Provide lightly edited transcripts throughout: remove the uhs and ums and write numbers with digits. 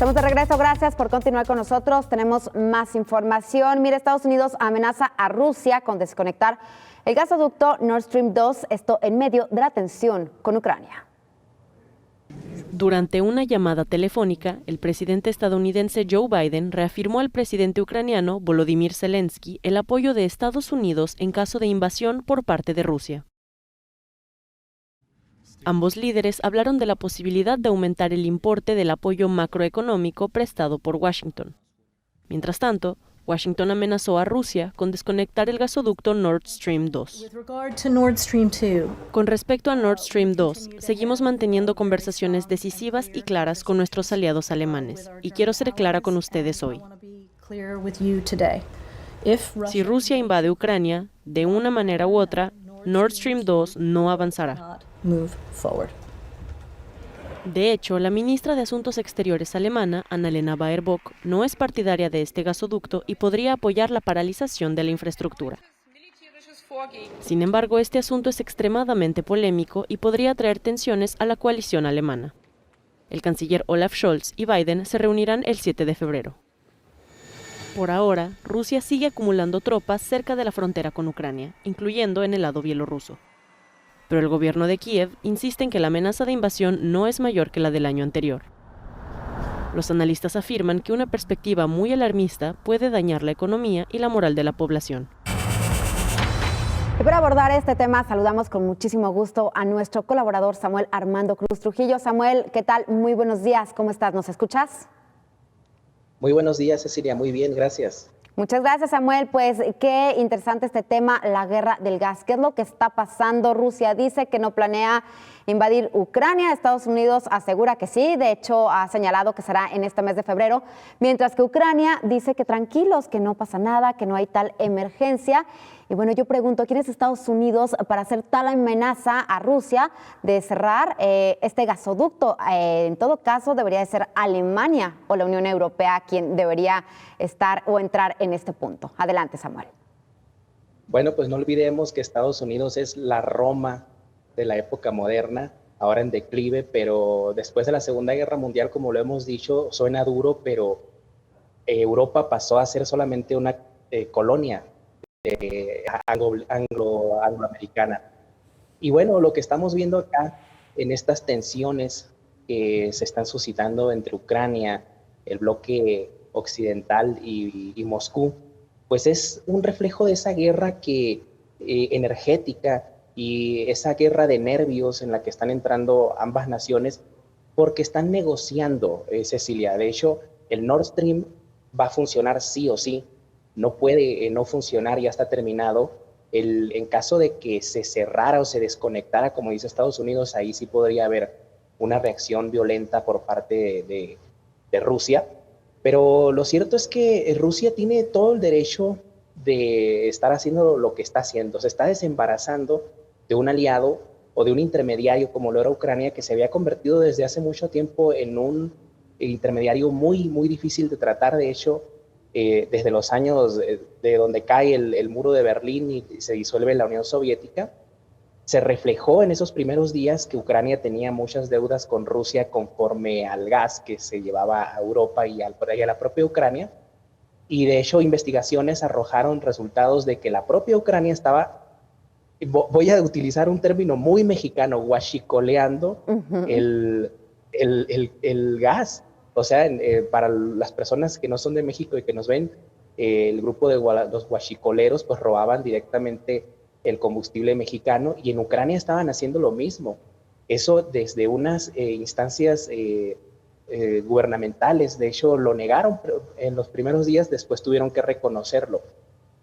Estamos de regreso, gracias por continuar con nosotros. Tenemos más información. Mire, Estados Unidos amenaza a Rusia con desconectar el gasoducto Nord Stream 2, esto en medio de la tensión con Ucrania. Durante una llamada telefónica, el presidente estadounidense Joe Biden reafirmó al presidente ucraniano Volodymyr Zelensky el apoyo de Estados Unidos en caso de invasión por parte de Rusia. Ambos líderes hablaron de la posibilidad de aumentar el importe del apoyo macroeconómico prestado por Washington. Mientras tanto, Washington amenazó a Rusia con desconectar el gasoducto Nord Stream 2. Con respecto a Nord Stream 2, seguimos manteniendo conversaciones decisivas y claras con nuestros aliados alemanes, y quiero ser clara con ustedes hoy. Si Rusia invade Ucrania, de una manera u otra, Nord Stream 2 no avanzará. De hecho, la ministra de Asuntos Exteriores alemana, Annalena Baerbock, no es partidaria de este gasoducto y podría apoyar la paralización de la infraestructura. Sin embargo, este asunto es extremadamente polémico y podría traer tensiones a la coalición alemana. El canciller Olaf Scholz y Biden se reunirán el 7 de febrero. Por ahora, Rusia sigue acumulando tropas cerca de la frontera con Ucrania, incluyendo en el lado bielorruso. Pero el gobierno de Kiev insiste en que la amenaza de invasión no es mayor que la del año anterior. Los analistas afirman que una perspectiva muy alarmista puede dañar la economía y la moral de la población. Y para abordar este tema, saludamos con muchísimo gusto a nuestro colaborador Samuel Armando Cruz Trujillo. Samuel, ¿qué tal? Muy buenos días. ¿Cómo estás? ¿Nos escuchas? Muy buenos días, Cecilia. Muy bien, gracias. Muchas gracias, Samuel. Pues qué interesante este tema, la guerra del gas. ¿Qué es lo que está pasando? Rusia dice que no planea invadir Ucrania. Estados Unidos asegura que sí. De hecho, ha señalado que será en este mes de febrero. Mientras que Ucrania dice que tranquilos, que no pasa nada, que no hay tal emergencia. Y bueno, yo pregunto, ¿quién es Estados Unidos para hacer tal amenaza a Rusia de cerrar este gasoducto? En todo caso, debería de ser Alemania o la Unión Europea quien debería estar o entrar en este punto. Adelante, Samuel. Bueno, pues no olvidemos que Estados Unidos es la Roma de la época moderna, ahora en declive, pero después de la Segunda Guerra Mundial, como lo hemos dicho, suena duro, pero Europa pasó a ser solamente una colonia angloamericana. Y bueno, lo que estamos viendo acá en estas tensiones que se están suscitando entre Ucrania, el bloque occidental y Moscú, pues es un reflejo de esa guerra energética y esa guerra de nervios en la que están entrando ambas naciones porque están negociando, Cecilia. De hecho, el Nord Stream va a funcionar sí o sí. No puede no funcionar, ya está terminado. En caso de que se cerrara o se desconectara, como dice Estados Unidos, ahí sí podría haber una reacción violenta por parte de Rusia. Pero lo cierto es que Rusia tiene todo el derecho de estar haciendo lo que está haciendo. Se está desembarazando de un aliado o de un intermediario como lo era Ucrania, que se había convertido desde hace mucho tiempo en un intermediario muy, muy difícil de tratar. De hecho, desde los años de donde cae el muro de Berlín y se disuelve la Unión Soviética, se reflejó en esos primeros días que Ucrania tenía muchas deudas con Rusia conforme al gas que se llevaba a Europa y a la propia Ucrania. Y de hecho, investigaciones arrojaron resultados de que la propia Ucrania estaba, voy a utilizar un término muy mexicano, huachicoleando el gas. O sea, para las personas que no son de México y que nos ven, el grupo de los huachicoleros pues robaban directamente el combustible mexicano, y en Ucrania estaban haciendo lo mismo. Eso desde unas instancias gubernamentales. De hecho, lo negaron en los primeros días, después tuvieron que reconocerlo.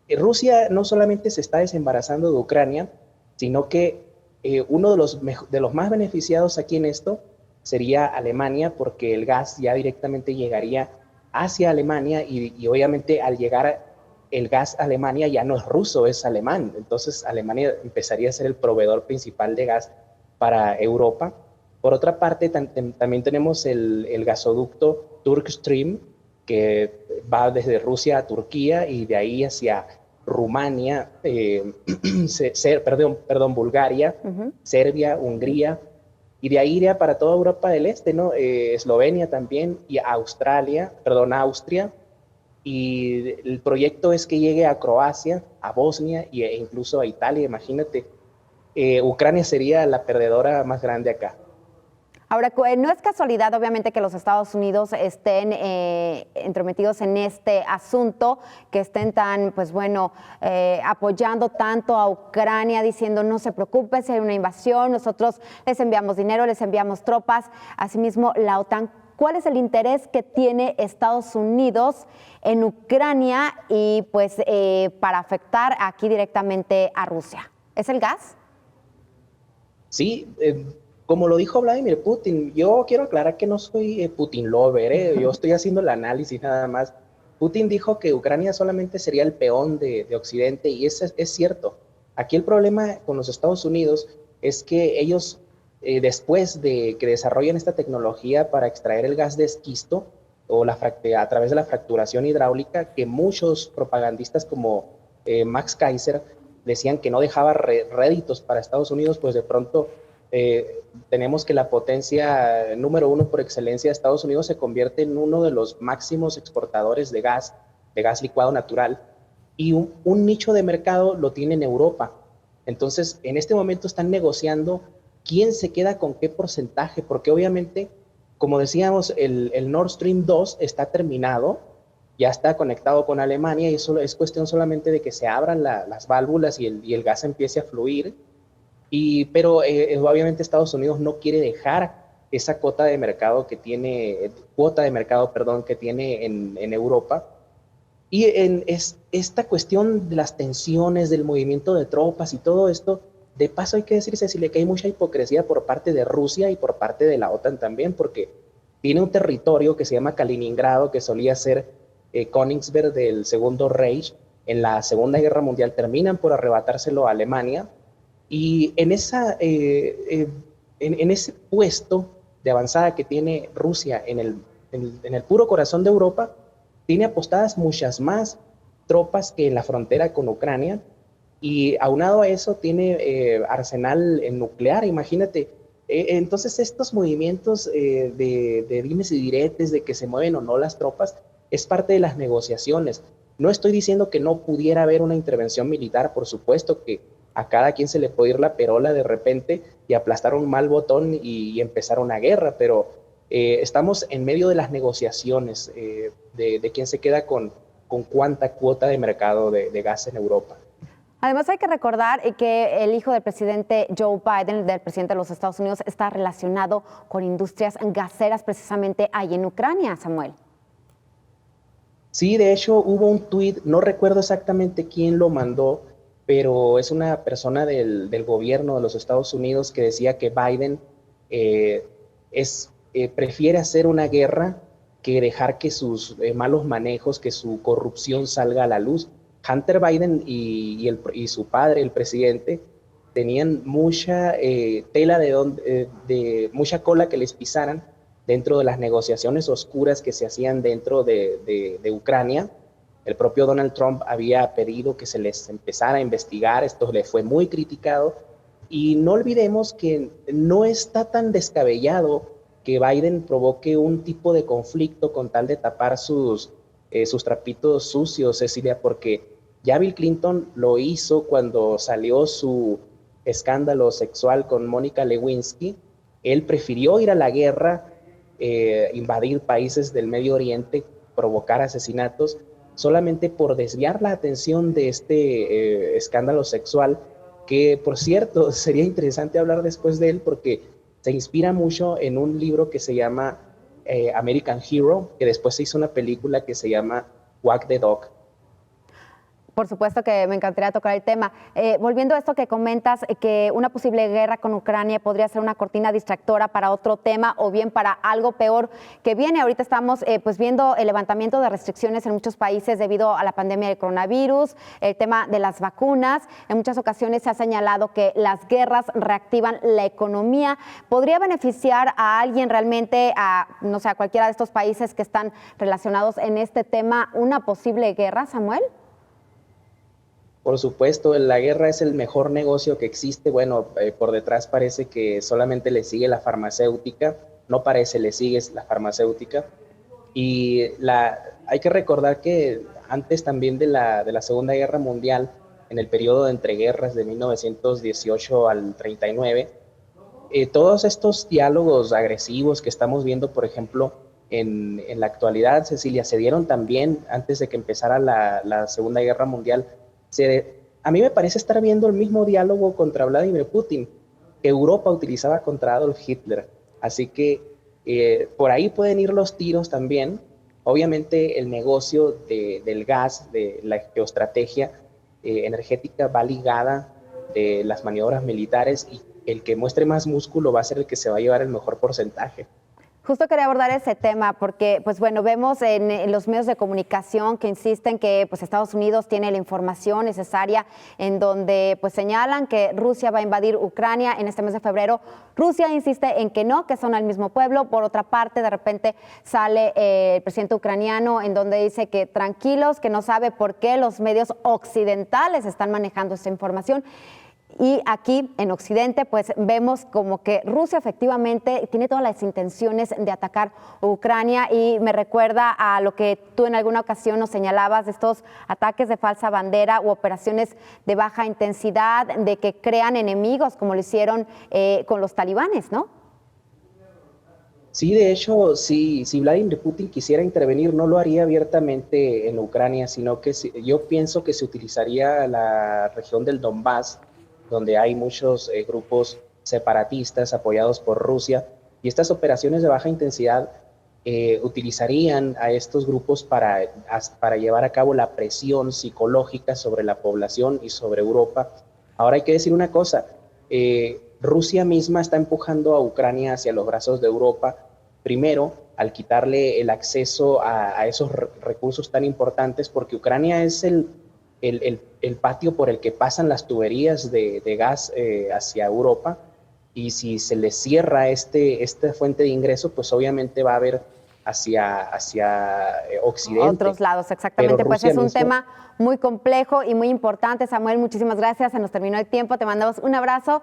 Rusia no solamente se está desembarazando de Ucrania, sino que uno de los más beneficiados aquí en esto sería Alemania, porque el gas ya directamente llegaría hacia Alemania y obviamente al llegar el gas a Alemania ya no es ruso, es alemán. Entonces Alemania empezaría a ser el proveedor principal de gas para Europa. Por otra parte, también tenemos el gasoducto Turkstream, que va desde Rusia a Turquía y de ahí hacia Rumania, Bulgaria, Serbia, Hungría, y de ahí iría para toda Europa del Este, ¿no? Eslovenia también, y Austria, y el proyecto es que llegue a Croacia, a Bosnia e incluso a Italia, imagínate. Ucrania sería la perdedora más grande acá. Ahora, no es casualidad, obviamente, que los Estados Unidos estén entrometidos en este asunto, que estén tan, pues bueno, apoyando tanto a Ucrania, diciendo no se preocupe si hay una invasión, nosotros les enviamos dinero, les enviamos tropas, asimismo la OTAN. ¿Cuál es el interés que tiene Estados Unidos en Ucrania y pues para afectar aquí directamente a Rusia? ¿Es el gas? Sí, como lo dijo Vladimir Putin, yo quiero aclarar que no soy Putin lover, yo estoy haciendo el análisis nada más. Putin dijo que Ucrania solamente sería el peón de Occidente y eso es cierto. Aquí el problema con los Estados Unidos es que ellos, después de que desarrollen esta tecnología para extraer el gas de esquisto o a través de la fracturación hidráulica, que muchos propagandistas como Max Kaiser decían que no dejaba réditos para Estados Unidos, pues de pronto tenemos que la potencia número uno por excelencia de Estados Unidos se convierte en uno de los máximos exportadores de gas licuado natural, y un nicho de mercado lo tiene en Europa. Entonces, en este momento están negociando quién se queda con qué porcentaje, porque obviamente, como decíamos, el Nord Stream 2 está terminado, ya está conectado con Alemania y eso es cuestión solamente de que se abran las válvulas y el gas empiece a fluir. Pero obviamente Estados Unidos no quiere dejar esa cuota de mercado que tiene en Europa. Y esta cuestión de las tensiones, del movimiento de tropas y todo esto, de paso hay que decir, Cecilia, que hay mucha hipocresía por parte de Rusia y por parte de la OTAN también, porque tiene un territorio que se llama Kaliningrado, que solía ser Königsberg del Segundo Reich. En la Segunda Guerra Mundial terminan por arrebatárselo a Alemania, y en ese puesto de avanzada que tiene Rusia en el puro corazón de Europa, tiene apostadas muchas más tropas que en la frontera con Ucrania, y aunado a eso tiene arsenal nuclear, imagínate. Entonces estos movimientos de dimes y diretes, de que se mueven o no las tropas, es parte de las negociaciones. No estoy diciendo que no pudiera haber una intervención militar, por supuesto que a cada quien se le puede ir la perola de repente y aplastar un mal botón y empezar una guerra, pero estamos en medio de las negociaciones de quién se queda con cuánta cuota de mercado de gas en Europa. Además hay que recordar que el hijo del presidente Joe Biden, del presidente de los Estados Unidos, está relacionado con industrias gaseras precisamente ahí en Ucrania, Samuel. Sí, de hecho hubo un tuit, no recuerdo exactamente quién lo mandó, pero es una persona del gobierno de los Estados Unidos que decía que Biden prefiere hacer una guerra que dejar que sus malos manejos, que su corrupción salga a la luz. Hunter Biden y su padre, el presidente, tenían mucha mucha cola que les pisaran dentro de las negociaciones oscuras que se hacían dentro de Ucrania. El propio Donald Trump había pedido que se les empezara a investigar, esto le fue muy criticado, y no olvidemos que no está tan descabellado que Biden provoque un tipo de conflicto con tal de tapar sus trapitos sucios, Cecilia, porque ya Bill Clinton lo hizo cuando salió su escándalo sexual con Mónica Lewinsky. Él prefirió ir a la guerra, invadir países del Medio Oriente, provocar asesinatos, solamente por desviar la atención de este escándalo sexual, que por cierto sería interesante hablar después de él porque se inspira mucho en un libro que se llama American Hero, que después se hizo una película que se llama Wag the Dog. Por supuesto que me encantaría tocar el tema. Volviendo a esto que comentas, que una posible guerra con Ucrania podría ser una cortina distractora para otro tema o bien para algo peor que viene. Ahorita estamos pues viendo el levantamiento de restricciones en muchos países debido a la pandemia del coronavirus, el tema de las vacunas. En muchas ocasiones se ha señalado que las guerras reactivan la economía. ¿Podría beneficiar a alguien realmente, no sé, a cualquiera de estos países que están relacionados en este tema, una posible guerra, Samuel? Por supuesto, la guerra es el mejor negocio que existe. Bueno, por detrás parece que solamente le sigue la farmacéutica, no parece, le sigue la farmacéutica. Y hay que recordar que antes también de la Segunda Guerra Mundial, en el periodo de entreguerras de 1918 al 39, todos estos diálogos agresivos que estamos viendo, por ejemplo, en la actualidad, Cecilia, se dieron también antes de que empezara la Segunda Guerra Mundial. A mí me parece estar viendo el mismo diálogo contra Vladimir Putin que Europa utilizaba contra Adolf Hitler. Así que por ahí pueden ir los tiros también. Obviamente el negocio del gas, de la geoestrategia energética va ligada de las maniobras militares y el que muestre más músculo va a ser el que se va a llevar el mejor porcentaje. Justo quería abordar ese tema porque, pues bueno, vemos en los medios de comunicación que insisten que pues Estados Unidos tiene la información necesaria en donde pues señalan que Rusia va a invadir Ucrania en este mes de febrero. Rusia insiste en que no, que son el mismo pueblo. Por otra parte, de repente sale el presidente ucraniano en donde dice que tranquilos, que no sabe por qué los medios occidentales están manejando esta información. Y aquí en Occidente pues vemos como que Rusia efectivamente tiene todas las intenciones de atacar Ucrania y me recuerda a lo que tú en alguna ocasión nos señalabas de estos ataques de falsa bandera u operaciones de baja intensidad, de que crean enemigos como lo hicieron con los talibanes, ¿no? Sí, de hecho, si Vladimir Putin quisiera intervenir, no lo haría abiertamente en Ucrania, sino que yo pienso que se utilizaría la región del Donbass, donde hay muchos grupos separatistas apoyados por Rusia, y estas operaciones de baja intensidad utilizarían a estos grupos para llevar a cabo la presión psicológica sobre la población y sobre Europa. Ahora hay que decir una cosa, Rusia misma está empujando a Ucrania hacia los brazos de Europa, primero al quitarle el acceso a esos recursos tan importantes, porque Ucrania es el patio por el que pasan las tuberías de gas hacia Europa, y si se les cierra esta fuente de ingreso, pues obviamente va a haber hacia Occidente. Otros lados, exactamente. Pues es un tema muy complejo y muy importante. Samuel, muchísimas gracias. Se nos terminó el tiempo. Te mandamos un abrazo.